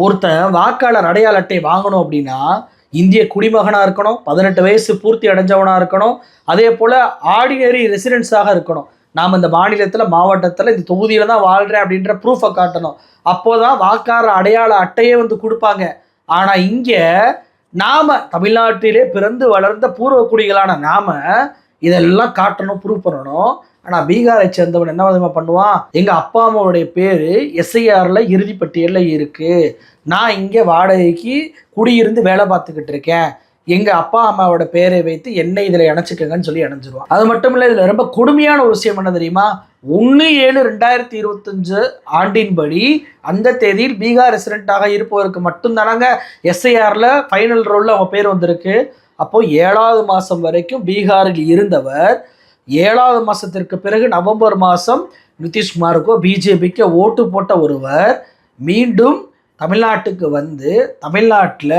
ஒருத்தன் வாக்காளர் அடையாள அட்டை வாங்கணும் அப்படின்னா இந்திய குடிமகனாக இருக்கணும், 18 வயசு பூர்த்தி அடைஞ்சவனாக இருக்கணும், அதே போல் ஆர்டினரி ரெசிடென்ஸாக இருக்கணும். நாம் இந்த மாநிலத்தில் மாவட்டத்தில் இந்த தொகுதியில் தான் வாழ்கிறேன் அப்படின்ற ப்ரூஃபை காட்டணும். அப்போதான் வாக்காளர் அடையாள அட்டையே வந்து கொடுப்பாங்க. ஆனால் இங்கே நாம் தமிழ்நாட்டிலே பிறந்து வளர்ந்த பூர்வ குடிகளான நாம் இதெல்லாம் காட்டணும், ப்ரூவ் பண்ணணும். ஆனால் பீகாரை சேர்ந்தவன் என்ன விதமாக பண்ணுவான், எங்கள் அப்பா அம்மாவுடைய பேர் எஸ்ஐஆரில் இறுதி பட்டியலில் இருக்குது, நான் இங்கே வாடகைக்கு குடியிருந்து வேலை பார்த்துக்கிட்டு இருக்கேன், எங்கள் அப்பா அம்மாவோட பேரை வைத்து என்னை இதில் இணைச்சிக்கங்கன்னு சொல்லி இணைஞ்சிருவான். அது மட்டும் இல்லை, இதில் ரொம்ப கொடுமையான ஒரு விஷயம் என்ன தெரியுமா, 1/7/2025 ஆண்டின்படி அந்த தேதியில் பீகார் ரெசிடென்ட்டாக இருப்பவருக்கு மட்டும்தானாங்க எஸ்ஐஆரில் ஃபைனல் ரோலில் அவங்க பேர் வந்திருக்கு. அப்போது 7வது மாதம் வரைக்கும் பீகாரில் இருந்தவர் 7வது மாதத்திற்கு பிறகு நவம்பர் மாதம் நிதிஷ்குமாருக்கோ பிஜேபிக்கோ ஓட்டு போட்ட ஒருவர் மீண்டும் தமிழ்நாட்டுக்கு வந்து தமிழ்நாட்டில்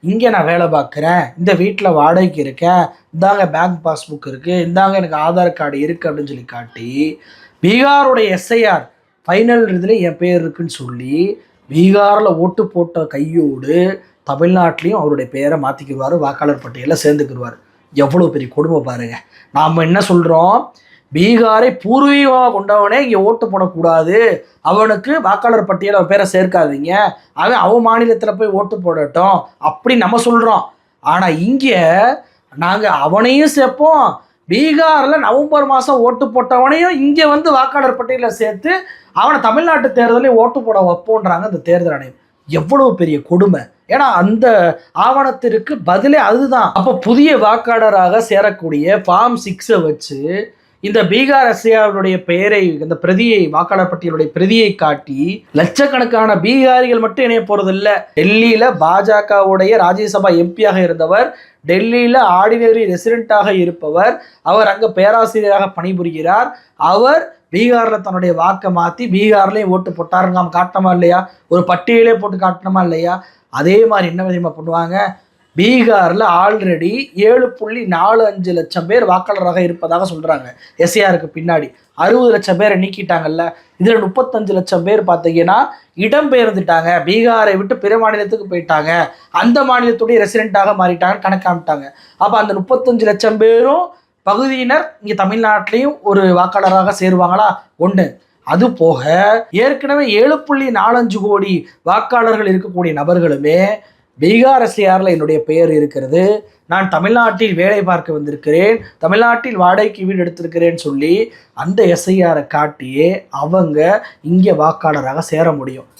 இங்கே நான் வேலை பார்க்குறேன், இந்த வீட்டில் வாடகைக்கு இருக்கேன், இந்தாங்க பேங்க் பாஸ்புக் இருக்குது, இந்தாங்க எனக்கு ஆதார் கார்டு இருக்குது அப்படின்னு சொல்லி காட்டி பீகாருடைய எஸ்ஐஆர் ஃபைனல் இதில் என் பேர் இருக்குன்னு சொல்லி பீகாரில் ஓட்டு போட்ட கையோடு தமிழ்நாட்டிலையும் அவருடைய பேரை மாற்றிக்கிடுவார், வாக்காளர் பட்டியலில் சேர்ந்துக்கிடுவார். எவ்வளோ பெரிய கொடுமை பாருங்கள். நாம் என்ன சொல்கிறோம், பீகாரை பூர்வீகமாக கொண்டவனே இங்கே ஓட்டு போடக்கூடாது, அவனுக்கு வாக்காளர் பட்டியல் அவன் பேரை சேர்க்காதீங்க, அவன் மாநிலத்தில் போய் ஓட்டு போடட்டும் அப்படி நம்ம சொல்கிறோம். ஆனால் இங்கே நாங்கள் அவனையும் சேர்ப்போம், பீகாரில் நவம்பர் மாதம் ஓட்டு போட்டவனையும் இங்கே வந்து வாக்காளர் பட்டியலில் சேர்த்து அவனை தமிழ்நாட்டு தேர்தலையும் ஓட்டு போட வைப்போன்றாங்க இந்த தேர்தல் ஆணையம். எவ்வளவு பெரிய கொடுமை. ஏன்னா அந்த ஆவணத்திற்கு பதிலே அதுதான். அப்போ புதிய வாக்காளராக சேரக்கூடிய ஃபார்ம் 6 வச்சு இந்த பீகார் எஸ்ஐஆருடைய பெயரை, இந்த பிரதியை, வாக்காளர் பட்டியலுடைய பிரதியை காட்டி லட்சக்கணக்கான பீகாரிகள் மட்டும் இணைய போறதில்லை. டெல்லியில பாஜகவுடைய ராஜ்யசபா எம்பியாக இருந்தவர், டெல்லியில ஆர்டினரி ரெசிடென்ட்டாக இருப்பவர், அவர் அங்கே பேராசிரியராக பணிபுரிகிறார், அவர் பீகாரில் தன்னுடைய வாக்கை மாற்றி பீகார்லேயும் ஓட்டு போட்டாருங்க, நாம் காட்டணுமா இல்லையா, ஒரு பட்டியலே போட்டு காட்டணுமா இல்லையா. அதே மாதிரி என்ன விதமாக பண்ணுவாங்க, பீகாரில் ஆல்ரெடி 7.45 லட்சம் பேர் வாக்காளராக இருப்பதாக சொல்கிறாங்க. எஸ்ஐஆருக்கு பின்னாடி 60 லட்சம் பேரை நீக்கிட்டாங்கல்ல, இதில் 35 லட்சம் பேர் பார்த்தீங்கன்னா இடம்பெயர்ந்துட்டாங்க, பீகாரை விட்டு பிற மாநிலத்துக்கு போயிட்டாங்க, அந்த மாநிலத்துடைய ரெசிடென்ட்டாக மாறிட்டாங்க, கணக்காமிட்டாங்க. அப்போ அந்த 35 லட்சம் பேரும் பகுதியினர் இங்கே தமிழ்நாட்டிலையும் ஒரு வாக்காளராக சேருவாங்களா? ஒன்று. அது போக ஏற்கனவே 7.45 கோடி வாக்காளர்கள் இருக்கக்கூடிய நபர்களுமே பீகார் எஸ்ஐஆரில் என்னுடைய பெயர் இருக்கிறது, நான் தமிழ்நாட்டில் வேலை பார்க்க வந்திருக்கிறேன், தமிழ்நாட்டில் வாடகைக்கு வீடு எடுத்திருக்கிறேன்னு சொல்லி அந்த எஸ்ஐஆரை காட்டியே அவங்க இங்கே வாக்காளராக சேர முடியும்.